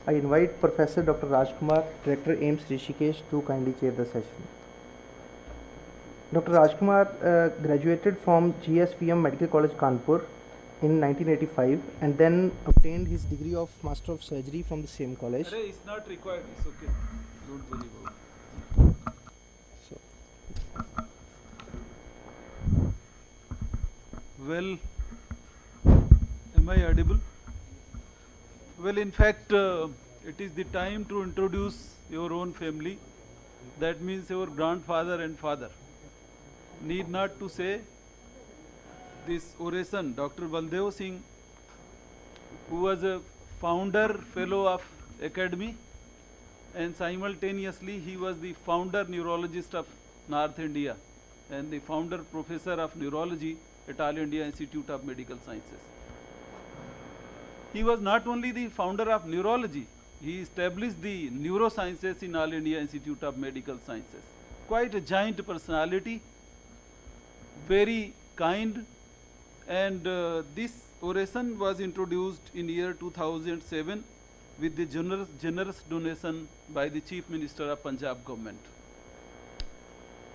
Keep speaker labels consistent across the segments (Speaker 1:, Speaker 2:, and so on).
Speaker 1: I invite Professor Dr. Rajkumar, Director AIMS Rishikesh, to kindly chair the session. Dr. Rajkumar graduated from GSVM Medical College Kanpur in 1985 and then obtained his degree of Master of Surgery from the same college.
Speaker 2: It's not required, it's okay. Don't worry about it.
Speaker 1: So,
Speaker 2: Well, am I audible? Well, in fact, it is the time to introduce your own family. That means your grandfather and father. Need not to say this oration, Dr. Baldev Singh, who was a founder fellow of Academy, and simultaneously he was the founder neurologist of North India and the founder professor of neurology at All India Institute of Medical Sciences. He was not only the founder of neurology, he established the neurosciences in All India Institute of Medical Sciences. Quite a giant personality, very kind, and this oration was introduced in year 2007 with the generous donation by the Chief Minister of Punjab government.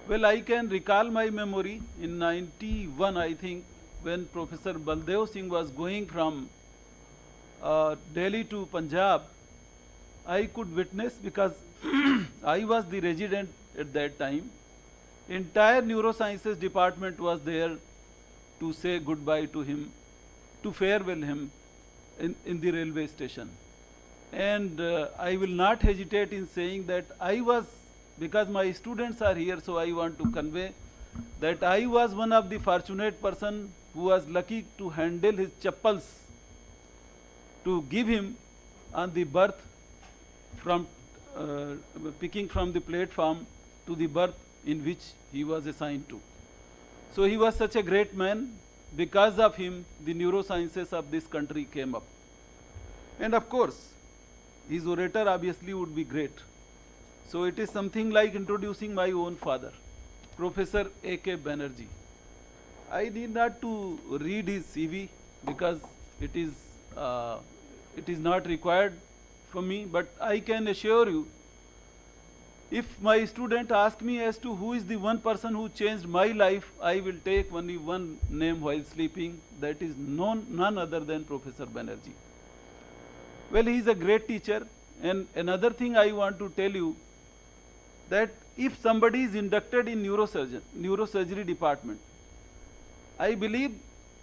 Speaker 2: Well, I can recall my memory in 91, I think, when Professor Baldev Singh was going from Delhi to Punjab. I could witness, because I was the resident at that time. Entire neurosciences department was there to say goodbye to him, to farewell him in the railway station. And I will not hesitate in saying that I was, because my students are here, so I want to convey that I was one of the fortunate person who was lucky to handle his chappals, to give him on the berth from picking from the platform to the berth in which he was assigned to. So he was such a great man. Because of him, the neurosciences of this country came up. And of course, his orator obviously would be great. So it is something like introducing my own father, Professor A.K. Banerjee. I need not to read his CV because it is not required for me, but I can assure you, if my student ask me as to who is the one person who changed my life, I will take only one name while sleeping. That is none other than Professor Banerjee. Well, he is a great teacher. And another thing I want to tell you, that if somebody is inducted in neurosurgery department, I believe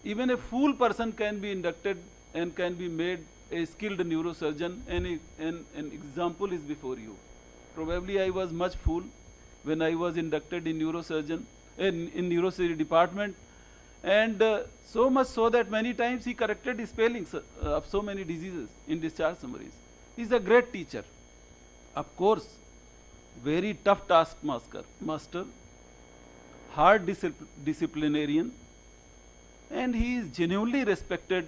Speaker 2: even a fool person can be inducted and can be made a skilled neurosurgeon, and an example is before you. Probably I was much fool when I was inducted in neurosurgery department, and so much so that many times he corrected the spellings of so many diseases in discharge summaries. He is a great teacher. Of course, very tough taskmaster, hard disciplinarian, and he is genuinely respected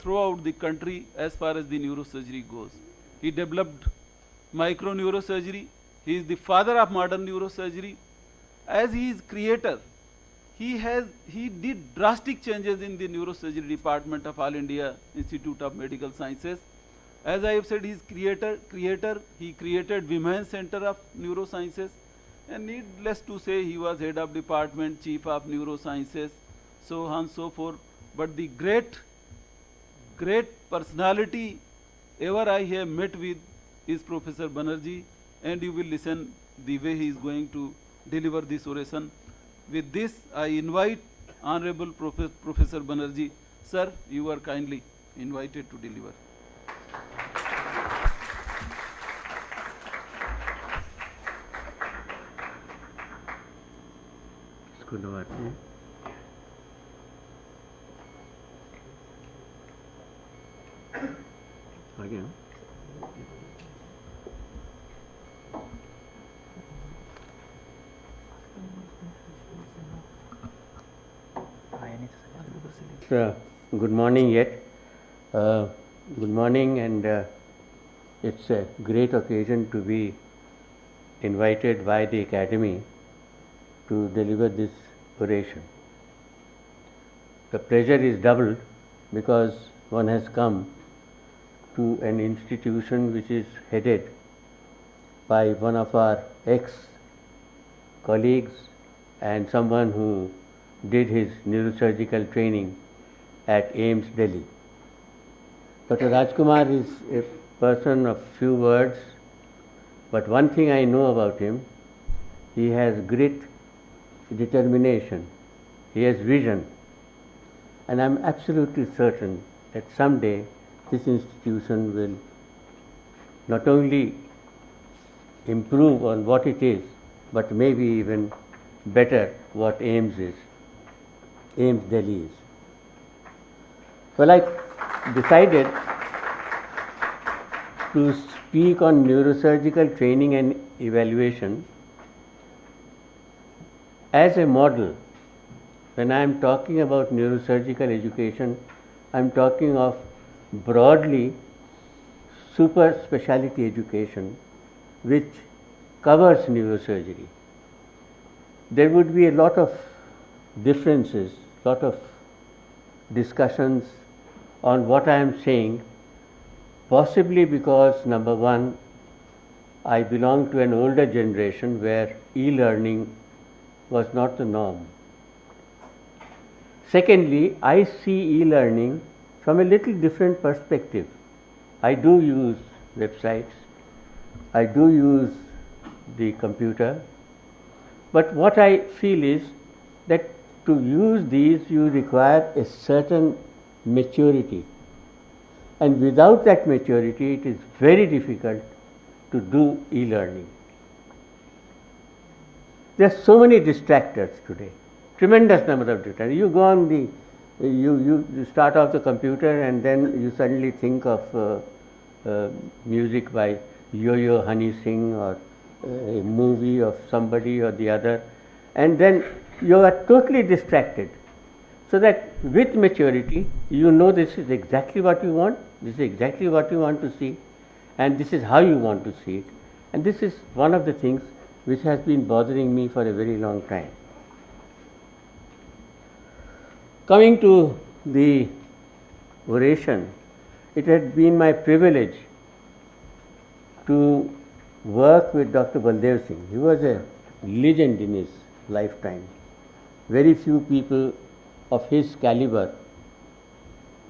Speaker 2: throughout the country as far as the neurosurgery goes. He developed microneurosurgery. He is the father of modern neurosurgery. As he is creator, he did drastic changes in the neurosurgery department of All India Institute of Medical Sciences. As I have said, he is creator. He created Women's Center of Neurosciences, and needless to say, he was head of department, chief of neurosciences, so on and so forth. But the great personality ever I have met with is Professor Banerjee, and you will listen the way he is going to deliver this oration. With this, I invite Honorable Professor Banerjee. Sir, you are kindly invited to deliver.
Speaker 3: Again. Good morning yet. Good morning, and it's a great occasion to be invited by the Academy to deliver this oration. The pleasure is doubled because one has come to an institution which is headed by one of our ex-colleagues and someone who did his neurosurgical training at AIIMS Delhi. Dr. Rajkumar is a person of few words, but one thing I know about him, he has grit, determination, he has vision, and I am absolutely certain that someday this institution will not only improve on what it is, but maybe even better what AIIMS is, AIIMS Delhi is. Well, I decided to speak on neurosurgical training and evaluation as a model. When I am talking about neurosurgical education, I am talking of broadly super specialty education which covers neurosurgery. There would be a lot of differences, lot of discussions on what I am saying, possibly because number one, I belong to an older generation where e-learning was not the norm. Secondly, I see e-learning from a little different perspective. I do use websites, I do use the computer, but what I feel is that to use these you require a certain maturity, and without that maturity it is very difficult to do e-learning. There are so many distractors today, tremendous number of distractors. You go on the, you start off the computer and then you suddenly think of music by Yo-Yo Honey Singh or a movie of somebody or the other, and then you are totally distracted. So that with maturity, you know this is exactly what you want, this is exactly what you want to see, and this is how you want to see it. And this is one of the things which has been bothering me for a very long time. Coming to the oration, it had been my privilege to work with Dr. Baldev Singh. He was a legend in his lifetime. Very few people of his caliber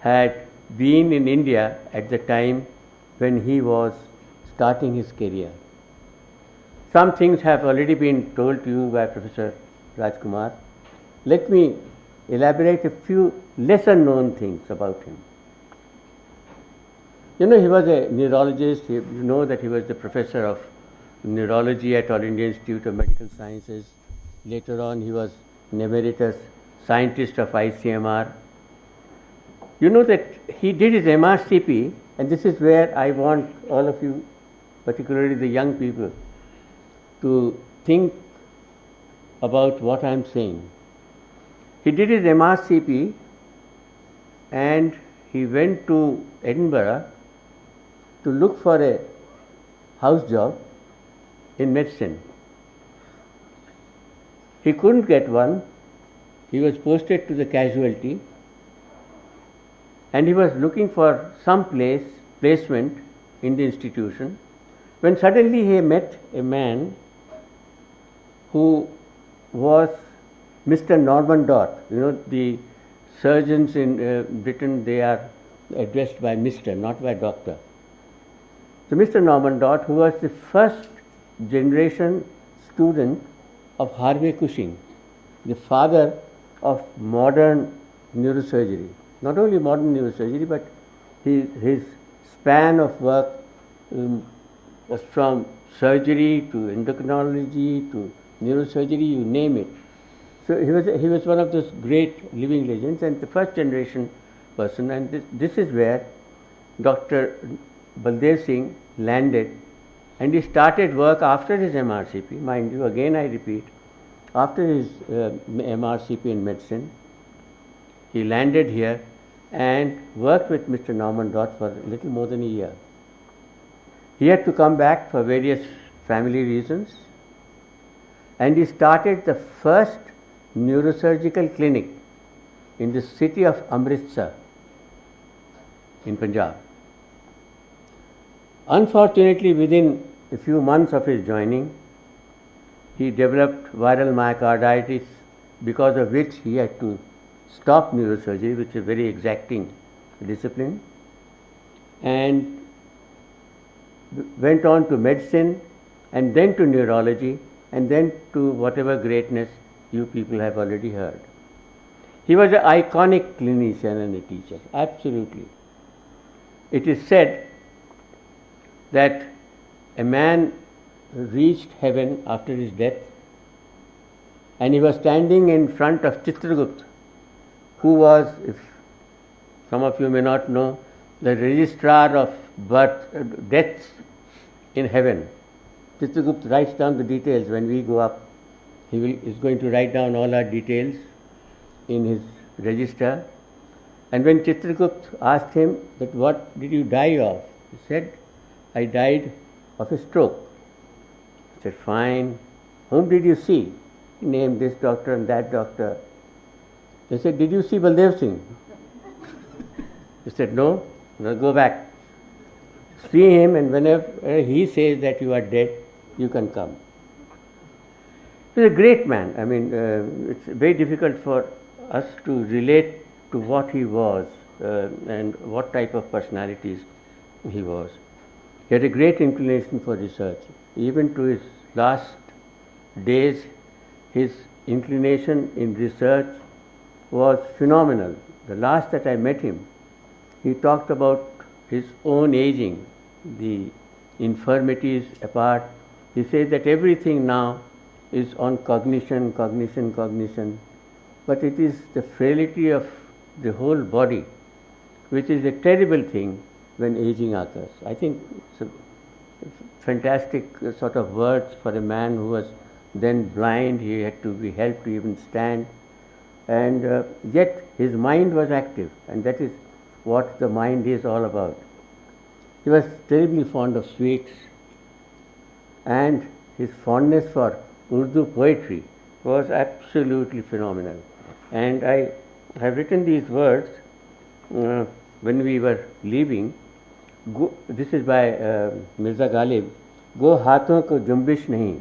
Speaker 3: had been in India at the time when he was starting his career. Some things have already been told to you by Professor Rajkumar. Let me elaborate a few lesser known things about him. You know, he was a neurologist. You know that he was the professor of neurology at All India Institute of Medical Sciences. Later on, he was an emeritus scientist of ICMR. You know that he did his MRCP, and this is where I want all of you, particularly the young people, to think about what I am saying. He did his MRCP and he went to Edinburgh to look for a house job in medicine. He couldn't get one. He was posted to the casualty and he was looking for some placement in the institution, when suddenly he met a man who was Mr. Norman Dodt. You know, the surgeons in Britain, they are addressed by Mr., not by Doctor. So Mr. Norman Dodt, who was the first generation student of Harvey Cushing, the father of modern neurosurgery. Not only modern neurosurgery, but his span of work was from surgery to endocrinology to neurosurgery, you name it. So he was one of those great living legends and the first generation person, and this is where Dr. Baldev Singh landed, and he started work after his MRCP. Mind you, again I repeat, after his MRCP in medicine, he landed here and worked with Mr. Norman Dodt for a little more than a year. He had to come back for various family reasons, and he started the first neurosurgical clinic in the city of Amritsar in Punjab. Unfortunately, within a few months of his joining, he developed viral myocarditis, because of which he had to stop neurosurgery, which is a very exacting discipline, and went on to medicine, and then to neurology, and then to whatever greatness you people have already heard. He was an iconic clinician and a teacher, absolutely. It is said that a man reached heaven after his death, and he was standing in front of Chitragupta, who was, if some of you may not know, the registrar of deaths in heaven. Chitragupta writes down the details when we go up. He is going to write down all our details in his register. And when Chitragupta asked him that what did you die of, he said, I died of a stroke. He said, fine. Whom did you see? He named this doctor and that doctor. They said, did you see Baldev Singh? He said, no. Now go back. See him, and whenever he says that you are dead, you can come. He was a great man. I mean, it's very difficult for us to relate to what he was and what type of personalities he was. He had a great inclination for research. Even to his last days, his inclination in research was phenomenal. The last that I met him, he talked about his own aging, the infirmities apart. He says that everything now is on cognition, but it is the frailty of the whole body which is a terrible thing when aging occurs. I think it's a fantastic sort of words for a man who was then blind. He had to be helped to even stand, and yet his mind was active, and that is what the mind is all about. He was terribly fond of sweets, and his fondness for Urdu poetry was absolutely phenomenal. And I have written these words when we were leaving. This is by Mirza Ghalib. गो हाथों को जुम्बिश नहीं,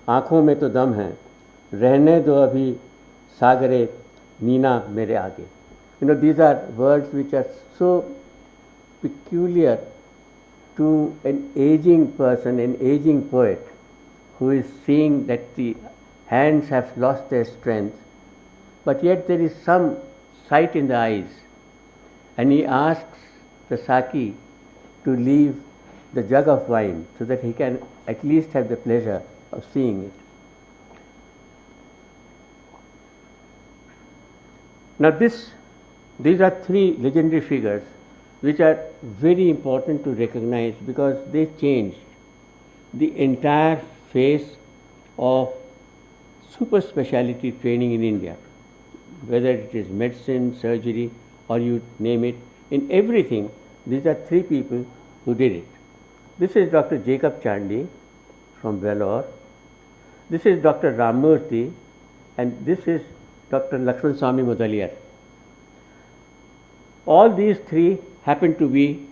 Speaker 3: आँखों में तो दम है, रहने दो अभी सागरे मीना मेरे आगे. You know, these are words which are so peculiar to an aging person, an aging poet, who is seeing that the hands have lost their strength, but yet there is some sight in the eyes. And he asks the Saki to leave the jug of wine so that he can at least have the pleasure of seeing it. Now these are three legendary figures which are very important to recognize because they changed the entire face of super specialty training in India, whether it is medicine, surgery, or you name it. In everything, these are three people who did it. This is Dr. Jacob Chandy from Vellore. This is Dr. Ramurthy, and this is Dr. Lakshman Swami Mudaliar. All these three happen to be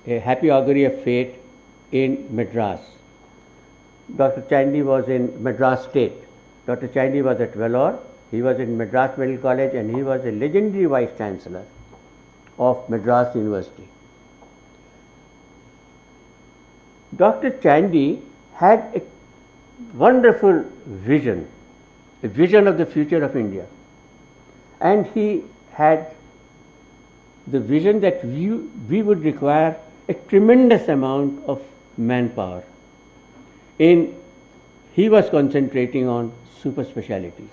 Speaker 3: a happy augury of fate in Madras. Dr. Chandy was in Madras State. Dr. Chandy was at Vellore. He was in Madras Medical College, and he was a legendary Vice Chancellor of Madras University. Dr. Chandy had a wonderful vision, a vision of the future of India. And he had the vision that we would require a tremendous amount of manpower. He was concentrating on super specialties.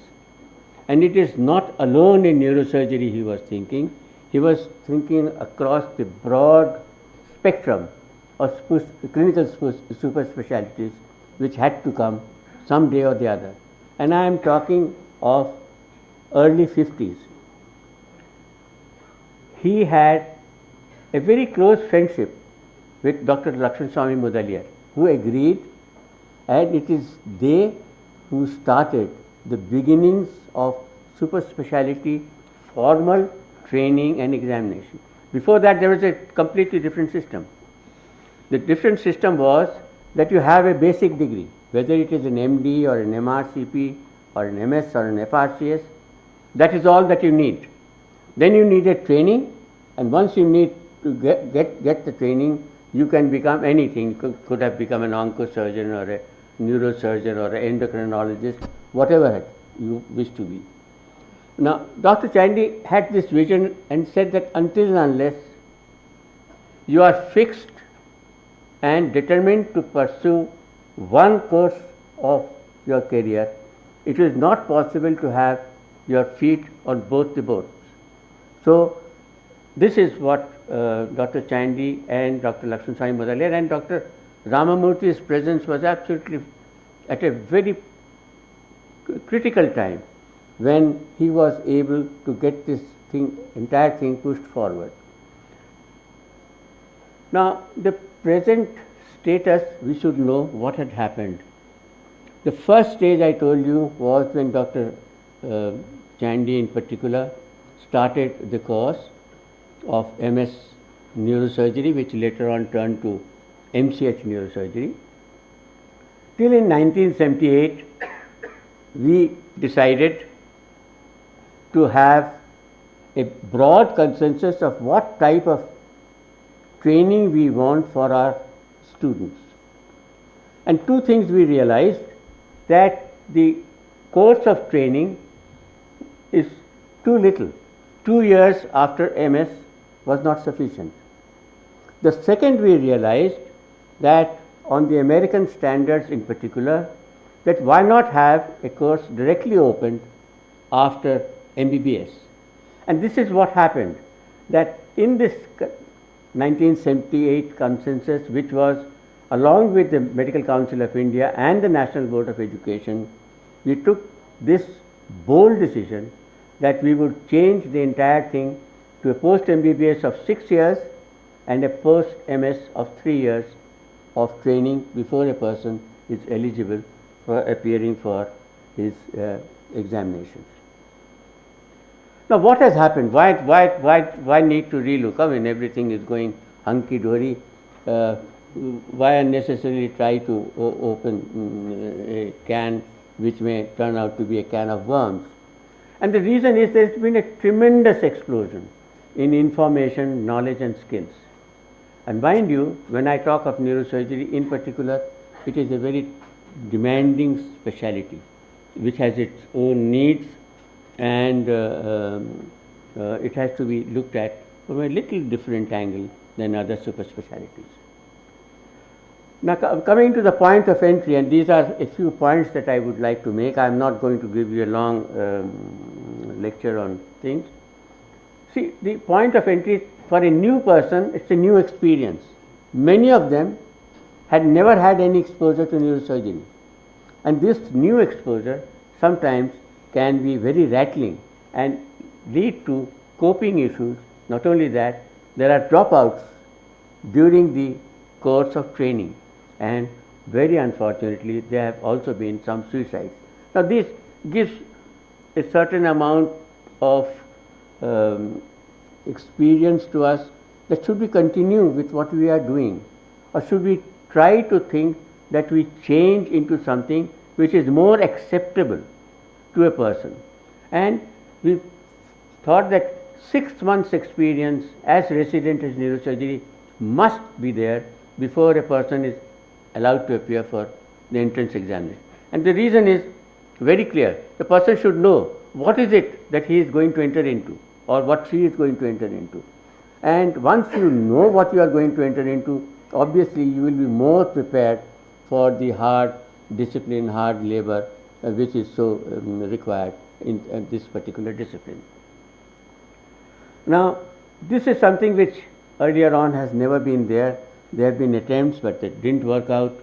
Speaker 3: And it is not alone in neurosurgery he was thinking. He was thinking across the broad spectrum of clinical super specialties which had to come some day or the other. And I am talking of early 50s. He had a very close friendship with Dr. Lakshman Swami Mudaliar, who agreed, and it is they who started the beginnings of super speciality formal training and examination. Before that, there was a completely different system. The different system was that you have a basic degree, whether it is an MD or an MRCP or an MS or an FRCS, that is all that you need. Then you need a training, and once you need to get the training, you can become anything. Could have become an oncosurgeon or a neurosurgeon or an endocrinologist, whatever you wish to be. Now, Dr. Chandy had this vision and said that until and unless you are fixed and determined to pursue one course of your career, it is not possible to have your feet on both the boats. So, this is what Dr. Chandy and Dr. Lakshman Mudaliar and Dr. Ramamurthy's presence was absolutely at a very critical time when he was able to get this entire thing pushed forward. Now, the present status, we should know what had happened. The first stage I told you was when Dr. Chandy in particular started the course of MS neurosurgery, which later on turned to MCH neurosurgery. Till in 1978, we decided to have a broad consensus of what type of training we want for our students. And two things we realized, that the course of training is too little. 2 years after MS was not sufficient. The second, we realized that on the American standards in particular, that why not have a course directly opened after MBBS. And this is what happened, that in this 1978 consensus, which was along with the Medical Council of India and the National Board of Education, we took this bold decision that we would change the entire thing to a post-MBBS of 6 years and a post-MS of 3 years of training before a person is eligible for appearing for his examinations. Now, what has happened? Why need to relook? I mean, everything is going hunky-dory. Why unnecessarily try to open a can which may turn out to be a can of worms? And the reason is there has been a tremendous explosion in information, knowledge and skills. And mind you, when I talk of neurosurgery in particular, it is a very demanding specialty which has its own needs, and it has to be looked at from a little different angle than other super specialties. Now, coming to the point of entry, and these are a few points that I would like to make. I am not going to give you a long lecture on things. See, the point of entry for a new person, it's a new experience. Many of them had never had any exposure to neurosurgery, and this new exposure sometimes can be very rattling and lead to coping issues. Not only that, there are dropouts during the course of training, and very unfortunately there have also been some suicides. Now, this gives a certain amount of experience to us, that should we continue with what we are doing, or should we try to think that we change into something which is more acceptable to a person. And we thought that 6 months experience as resident in neurosurgery must be there before a person is allowed to appear for the entrance examination. And the reason is very clear. The person should know what is it that he is going to enter into, or what she is going to enter into. And once you know what you are going to enter into, obviously you will be more prepared for the hard discipline, hard labor which is so required in this particular discipline. Now, this is something which earlier on has never been there. There have been attempts, but it didn't work out.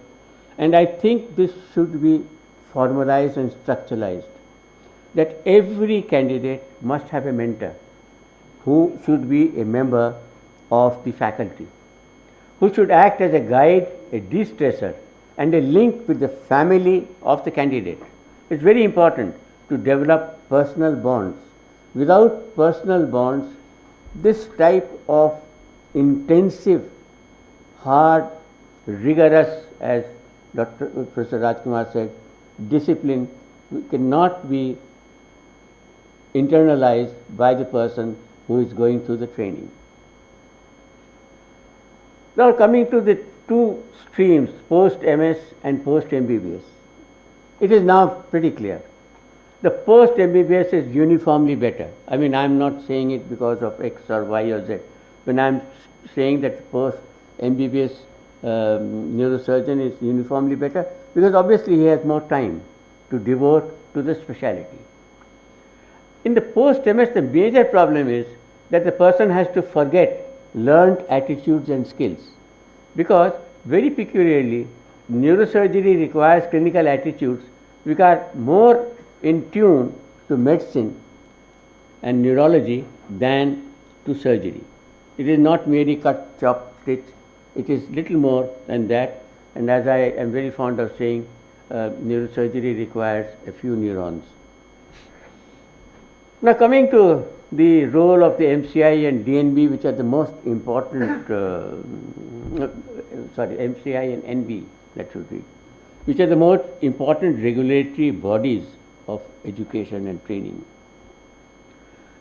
Speaker 3: And I think this should be formalized and structuralized, that every candidate must have a mentor who should be a member of the faculty, who should act as a guide, a de-stressor, and a link with the family of the candidate. It's very important to develop personal bonds. Without personal bonds, this type of intensive, hard rigorous, as Professor Rajkumar said, discipline cannot be internalized by the person who is going through the training. Now coming to the two streams, post-MS and post-MBBS. It is now pretty clear. The post-MBBS is uniformly better. I mean, I am not saying it because of X or Y or Z. When I am saying that post-MBBS neurosurgeon is uniformly better, because obviously he has more time to devote to the specialty. In the post-MS, the major problem is that the person has to forget learned attitudes and skills, because very peculiarly neurosurgery requires clinical attitudes which are more in tune to medicine and neurology than to surgery. It is not merely cut, chop, stitch. It is little more than that, and as I am very fond of saying, neurosurgery requires a few neurons. Now coming to the role of the MCI and DNB, which are the most important, MCI and NB, that should be, which are the most important regulatory bodies of education and training.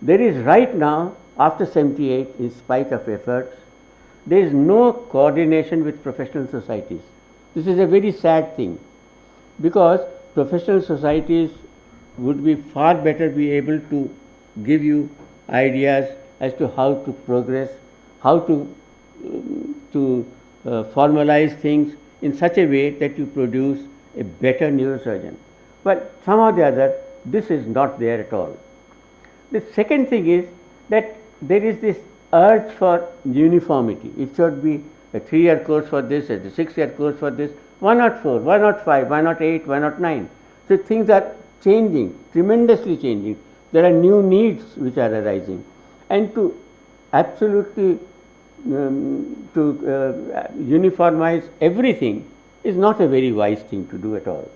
Speaker 3: There is right now, after 78, in spite of efforts, there is no coordination with professional societies. This is a very sad thing, because professional societies would be far better be able to give you ideas as to how to progress, how to formalize things in such a way that you produce a better neurosurgeon. But somehow or the other, this is not there at all. The second thing is that there is this urge for uniformity. It should be a 3-year course for this, a 6-year course for this. Why not 4? Why not 5? Why not 8? Why not 9? So things are changing, tremendously changing. There are new needs which are arising. And to absolutely uniformize everything is not a very wise thing to do at all.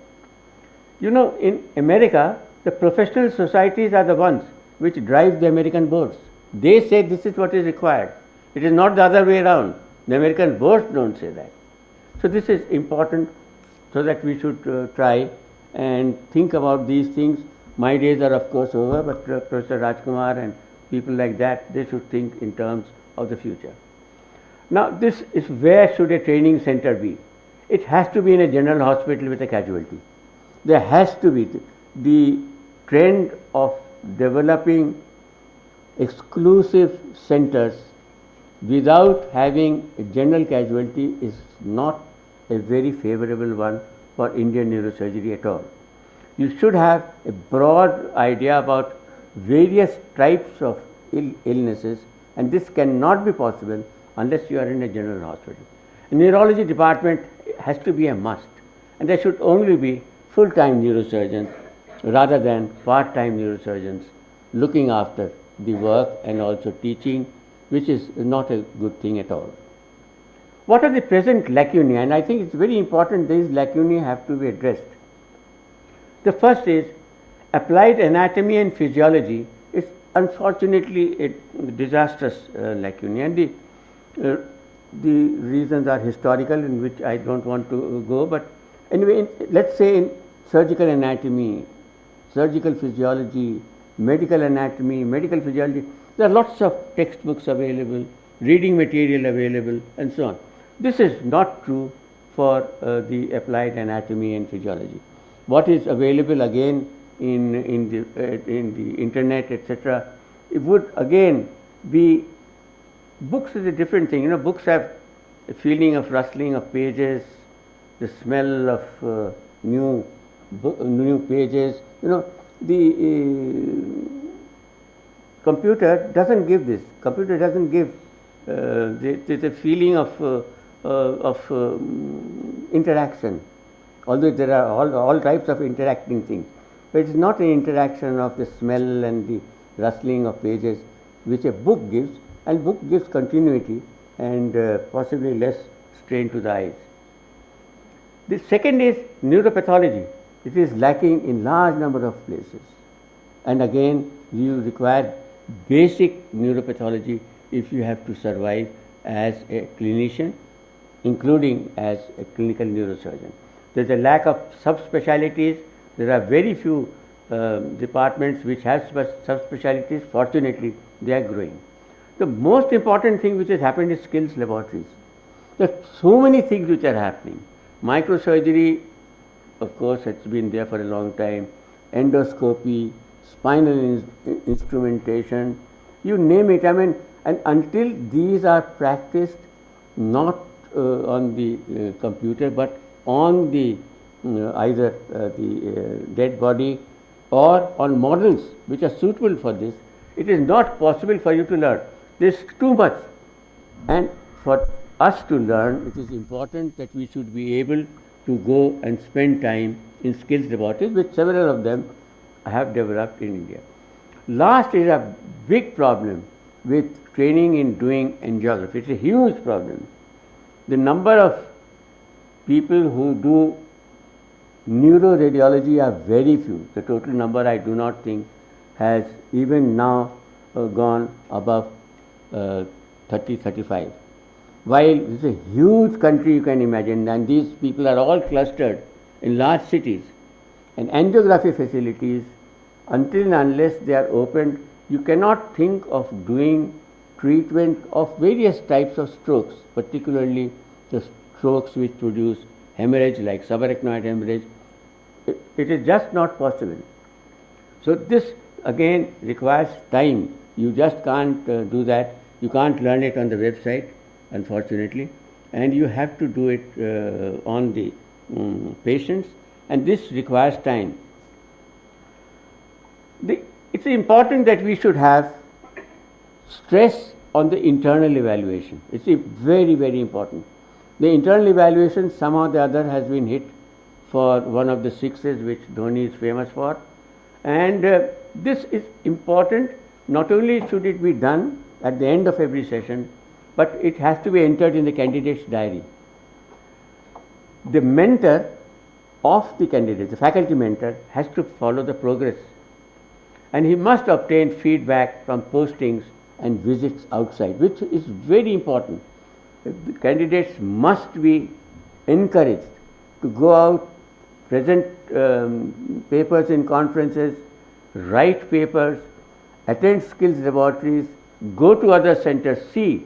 Speaker 3: You know, in America, the professional societies are the ones which drive the American boards. They say this is what is required. It is not the other way around. The American boards don't say that. So this is important, so that we should try and think about these things. My days are of course over, but Professor Rajkumar and people like that, they should think in terms of the future. Now this is, where should a training center be? It has to be in a general hospital with a casualty. There has to be the trend of developing exclusive centers without having a general casualty is not a very favorable one for Indian neurosurgery at all. You should have a broad idea about various types of illnesses, and this cannot be possible unless you are in a general hospital. A neurology department has to be a must, and there should only be full-time neurosurgeons rather than part-time neurosurgeons looking after the work and also teaching, which is not a good thing at all. What are the present lacunae? And I think it's very important these lacunae have to be addressed. The first is applied anatomy and physiology is unfortunately a disastrous lacunae, and the reasons are historical, in which I don't want to go, but anyway, let's say in surgical anatomy, surgical physiology, medical anatomy, medical physiology, there are lots of textbooks available, reading material available, and so on. This is not true for the applied anatomy and physiology. What is available again in the internet, etc., it would again be, books is a different thing. You know, books have a feeling of rustling of pages, the smell of new pages. You know, the computer doesn't give this. Computer doesn't give the feeling of interaction. Although there are all types of interacting things, but it is not an interaction of the smell and the rustling of pages which a book gives, and book gives continuity and possibly less strain to the eyes. The second is neuropathology. It is lacking in large number of places, and again you require basic neuropathology if you have to survive as a clinician including as a clinical neurosurgeon. There's a lack of subspecialties. There are very few departments which have subspecialties. Fortunately, they are growing. The most important thing which has happened is skills laboratories. There are so many things which are happening. Microsurgery, of course, has been there for a long time. Endoscopy, spinal instrumentation, you name it. I mean, and until these are practiced not on the computer but on the either the dead body or on models which are suitable for this, it is not possible for you to learn. There is too much. And for us to learn, it is important that we should be able to go and spend time in skills laboratories, which several of them have developed in India. Last is a big problem with training in doing angiography. It's a huge problem. The number of people who do neuroradiology are very few. The total number I do not think has even now gone above 30-35. While it's a huge country, you can imagine, and these people are all clustered in large cities, and angiography facilities, until and unless they are opened, you cannot think of doing treatment of various types of strokes, particularly the strokes which produce hemorrhage like subarachnoid hemorrhage. It is just not possible. So this again requires time. You just can't do that. You can't learn it on the website, unfortunately, and you have to do it on the patients, and this requires time. It's important that we should have stress on the internal evaluation. It's very, very important. The internal evaluation somehow or the other has been hit for one of the sixes which Dhoni is famous for, and this is important. Not only should it be done at the end of every session, but it has to be entered in the candidate's diary. The mentor of the candidate, the faculty mentor, has to follow the progress, and he must obtain feedback from postings and visits outside, which is very important. The candidates must be encouraged to go out, present papers in conferences, write papers, attend skills laboratories, go to other centers, see,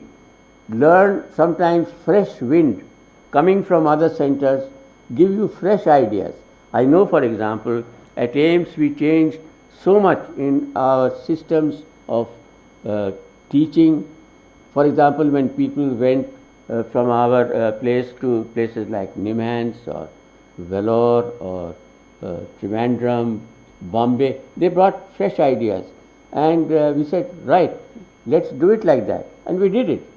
Speaker 3: learn. Sometimes fresh wind coming from other centers give you fresh ideas. I know, for example, at AIIMS we changed so much in our systems of teaching. For example, when people went from our place to places like Nimhans or Vellore or Trivandrum, Bombay, they brought fresh ideas, and we said, right, let's do it like that, and we did it.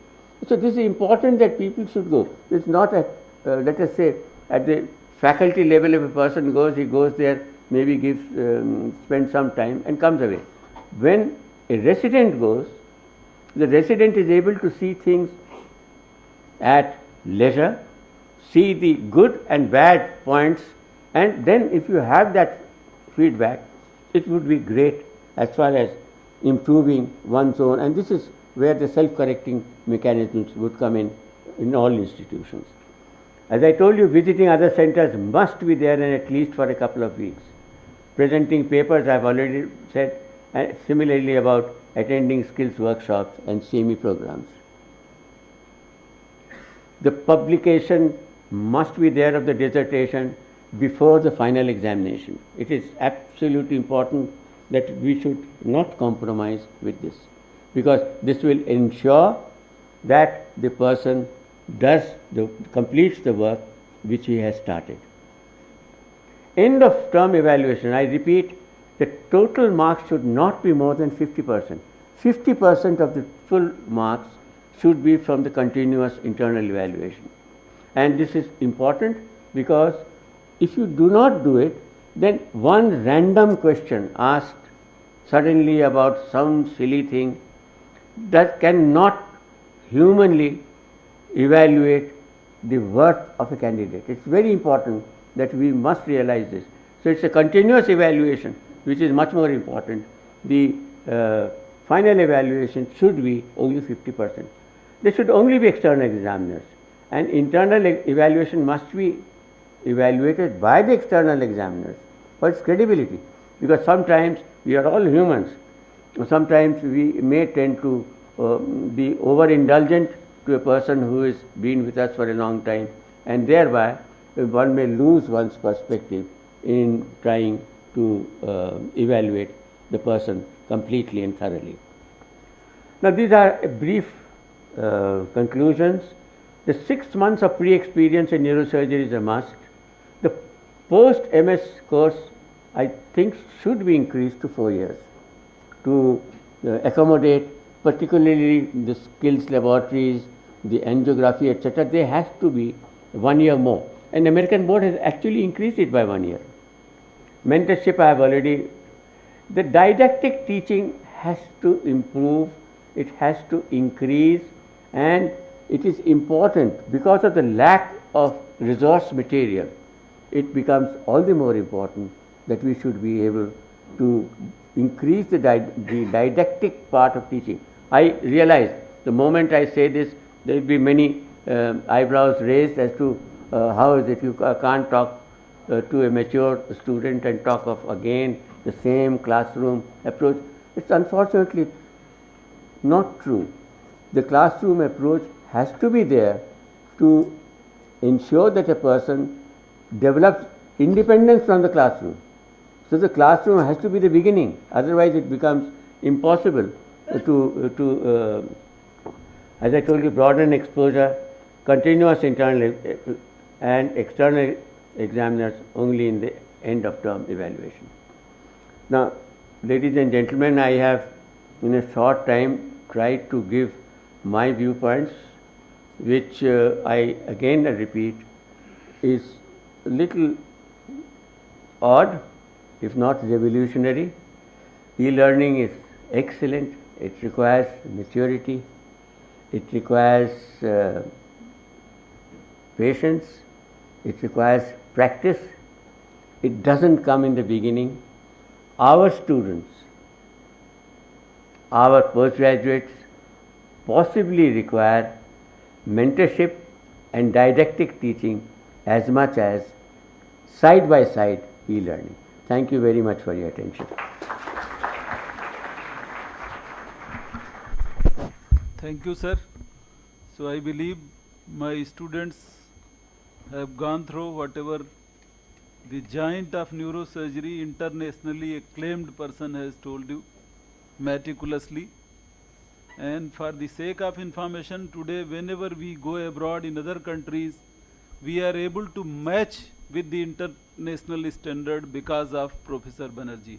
Speaker 3: So this is important that people should go. It's not a, let us say, at the faculty level, if a person goes, he goes there, maybe gives, spends some time and comes away. When a resident goes, the resident is able to see things at leisure, see the good and bad points, and then if you have that feedback, it would be great as far as improving one's own, and this is where the self-correcting mechanisms would come in all institutions. As I told you, visiting other centers must be there, and at least for a couple of weeks. Presenting papers, I've already said, and similarly about attending skills workshops and CME programs. The publication must be there of the dissertation before the final examination. It is absolutely important that we should not compromise with this, because this will ensure that the person completes the work which he has started. End of term evaluation, I repeat, the total marks should not be more than 50%. 50% of the full marks should be from the continuous internal evaluation. And this is important because if you do not do it, then one random question asked suddenly about some silly thing that cannot humanly evaluate the worth of a candidate. It's very important that we must realize this. So it's a continuous evaluation which is much more important. The final evaluation should be only 50%. There should only be external examiners, and internal evaluation must be evaluated by the external examiners for its credibility, because sometimes we are all humans. Sometimes we may tend to be overindulgent to a person who has been with us for a long time, and thereby one may lose one's perspective in trying to evaluate the person completely and thoroughly. Now, these are brief conclusions. The 6 months of pre-experience in neurosurgery is a must. The post-MS course, I think, should be increased to 4 years to accommodate particularly the skills laboratories, the angiography, etc. They have to be 1 year more. And the American board has actually increased it by 1 year. Mentorship, I have already. The didactic teaching has to improve, it has to increase, and it is important because of the lack of resource material. It becomes all the more important that we should be able to increase the didactic part of teaching. I realize the moment I say this, there will be many eyebrows raised as to how is it you can't talk to a mature student and talk of again the same classroom approach. It's unfortunately not true. The classroom approach has to be there to ensure that a person develops independence from the classroom. So the classroom has to be the beginning, otherwise it becomes impossible to as I told you, broaden exposure, continuous internal and external examiners only in the end of term evaluation. Now, ladies and gentlemen, I have in a short time tried to give my viewpoints, which I again repeat is a little odd, if not revolutionary. E-learning is excellent. It requires maturity. It requires patience. It requires practice. It doesn't come in the beginning. Our students, our postgraduates possibly require mentorship and didactic teaching as much as side-by-side e-learning. Thank you very much for your attention.
Speaker 2: Thank you, sir. So I believe my students have gone through whatever the giant of neurosurgery, internationally acclaimed person has told you meticulously. And for the sake of information, today whenever we go abroad in other countries, we are able to match with the international standard because of Professor Banerjee.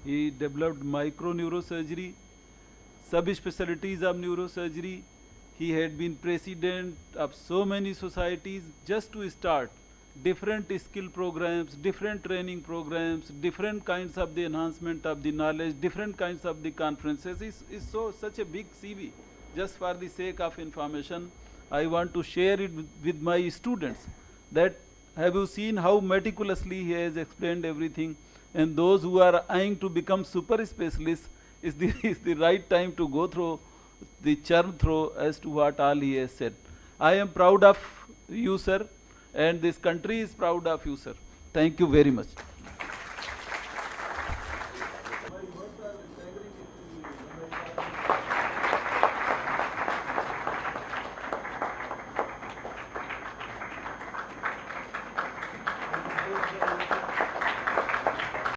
Speaker 2: He developed microneurosurgery, subspecialties of neurosurgery. He had been president of so many societies. Just to start, different skill programs, different training programs, different kinds of the enhancement of the knowledge, different kinds of the conferences is such a big CV. Just for the sake of information, I want to share it with my students that have you seen how meticulously he has explained everything, and those who are eyeing to become super specialists is the right time to go through the churn through as to what all he has said. I am proud of you, sir, and this country is proud of you, sir. Thank you very much.